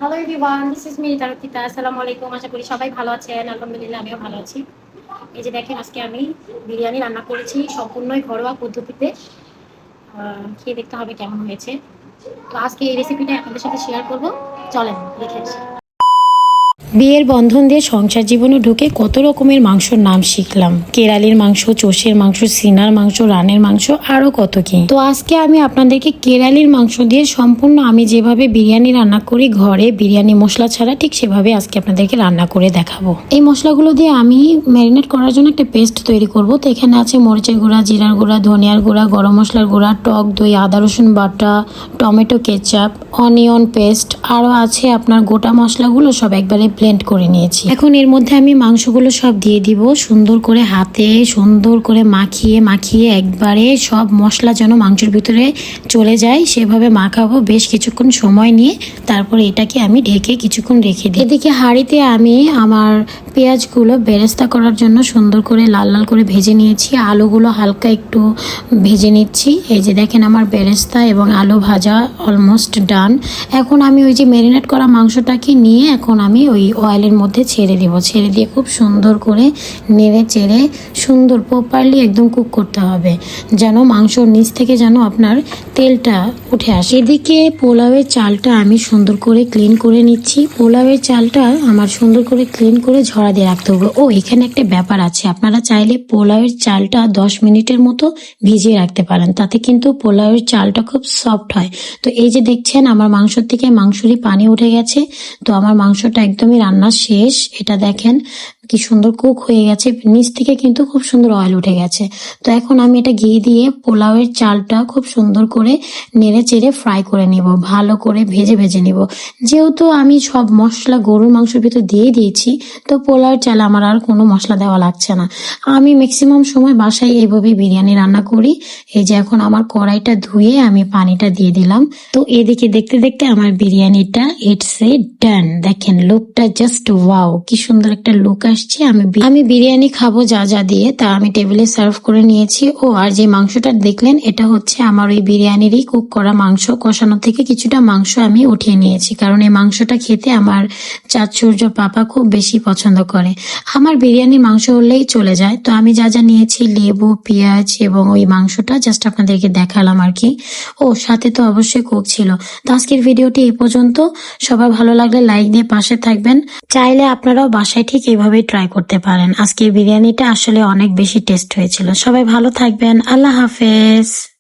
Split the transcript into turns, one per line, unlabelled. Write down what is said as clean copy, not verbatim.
Hello everyone, this is me Tarkita. আসসালামু আলাইকুম। আশা করি সবাই ভালো আছেন। আলহামদুলিল্লাহ আমিও ভালো আছি। এই যে দেখেন, আজকে আমি বিরিয়ানি রান্না করেছি সম্পূর্ণই ঘরোয়া পদ্ধতিতে। খেয়ে দেখতে হবে কেমন হয়েছে। তো আজকে এই রেসিপিটা আপনাদের সাথে শেয়ার করব। চলেন দেখে আসি। বিয়ের বন্ধন দিয়ে সংসার জীবনে ঢুকে কত রকমের মাংসর নাম শিখলাম। কেরালির মাংস, চোষের মাংস, সিনার মাংস, রানের মাংস, আরো কত কি। তো আজকে আমি আপনাদেরকে কেরালির মাংস দিয়ে সম্পূর্ণ আমি যেভাবে বিরিয়ানি রান্না করি ঘরে বিরিয়ানি মশলা ছাড়া, ঠিক সেভাবে আজকে আপনাদেরকে রান্না করে দেখাবো। এই মশলাগুলো দিয়ে আমি ম্যারিনেট করার জন্য একটা পেস্ট তৈরি করব। তো এখানে আছে মরিচের গুঁড়া, জিরার গুঁড়া, ধনিয়ার গুঁড়া, গরম মশলার গুঁড়া, টক দই, আদা রসুন বাটা, টমেটো কেচাপ, অনিয়ন পেস্ট, আরও আছে আপনার গোটা মশলাগুলো সব একবারে ব্লেন্ড করে নিয়েছি। এখন এর মধ্যে আমি মাংসগুলো সব দিয়ে দিব। সুন্দর করে হাতে সুন্দর করে মাখিয়ে মাখিয়ে একবারে সব মশলা যেন মাংসের ভিতরে চলে যায় সেভাবে মাখাবো বেশ কিছুক্ষণ সময় নিয়ে। তারপরে এটাকে আমি ঢেকে কিছুক্ষণ রেখে দিই। এদিকে হাঁড়িতে আমি আমার পেঁয়াজগুলো বেরেস্তা করার জন্য সুন্দর করে লাল লাল করে ভেজে নিয়েছি। আলুগুলো হালকা একটু ভেজে নিচ্ছি। এই যে দেখেন আমার বেরেস্তা এবং আলু ভাজা অলমোস্ট ডান। এখন আমি ওই যে ম্যারিনেট করা মাংসটাকে নিয়ে এখন আমি ওই অয়েলের মধ্যে ছেড়ে দেবো। ছেড়ে দিয়ে খুব সুন্দর করে নেড়ে চেড়ে সুন্দর প্রপারলি একদম কুক করতে হবে, যেন মাংসর নিচ থেকে যেন আপনার তেলটা উঠে আসে। এদিকে পোলাওয়ের চালটা আমি সুন্দর করে ক্লিন করে নিচ্ছি। পোলাওয়ের চালটা আমার সুন্দর করে ক্লিন করে ঝরা দিয়ে রাখতে হবে। ও এখানে একটা ব্যাপার আছে, আপনারা চাইলে পোলাওয়ের চালটা 10 মিনিটের মতো ভিজিয়ে রাখতে পারেন, তাতে কিন্তু পোলাওয়ের চালটা খুব সফট হয়। তো এই যে দেখছেন আমার মাংসর থেকে মাংসরই পানি উঠে গেছে। তো আমার মাংসটা একদমই রান্না শেষ। এটা দেখেন কি সুন্দর কুক হয়ে গেছে, নিচ থেকে কিন্তু খুব সুন্দর অয়েল উঠে গেছে। তো এখন আমি এটা ঘি দিয়ে পোলাওয়ের চালটা খুব সুন্দর করে নেড়ে চেড়ে ফ্রাই করে নিব, ভালো করে ভেজে ভেজে নিব। যেহেতু আমি সব মশলা গরুর মাংসের ভিতর দিয়ে দিয়েছি, তো পোলাওয়ের চালে আমার আর কোনো মশলা দেওয়া লাগছে না। আমি ম্যাক্সিমাম সময় বাসায় এইভাবেই বিরিয়ানি রান্না করি। এই যে এখন আমার কড়াইটা ধুয়ে আমি পানিটা দিয়ে দিলাম। তো এদিকে দেখতে দেখতে আমার বিরিয়ানিটা ইটস এ ডান। দেখেন লুকটা জাস্ট ওয়াও, কি সুন্দর একটা লুক আসছে। আমি বিরিয়ানি খাবো যা যা দিয়ে তা আমি টেবিলে সার্ভ করে নিয়েছি। ও আর যে মাংসটা দেখলেন এটা হচ্ছে আমার ওই বিরিয়ানিরই কুক করা মাংস। কষানো থেকে কিছুটা মাংস আমি উঠিয়ে নিয়েছি, কারণ এই মাংসটা খেতে আমার চাচুর্য পাপা খুব বেশি পছন্দ করে। আমার বিরিয়ানির মাংস হলেই চলে যায়। তো আমি যা যা নিয়েছি লেবু, পেঁয়াজ এবং ওই মাংসটা জাস্ট আপনাদেরকে দেখালাম আর কি। ও সাথে তো অবশ্যই কোক ছিল। তো আজকের ভিডিওটি এই পর্যন্ত। সবার ভালো লাগলে লাইক দিয়ে পাশে থাকবেন। চাইলে আপনারাও বাসায় ঠিক এইভাবেই ট্রাই করতে পারেন। আজকের বিরিয়ানিটা আসলে অনেক বেশি টেস্ট হয়েছিল। সবাই ভালো থাকবেন। আল্লাহ হাফেজ।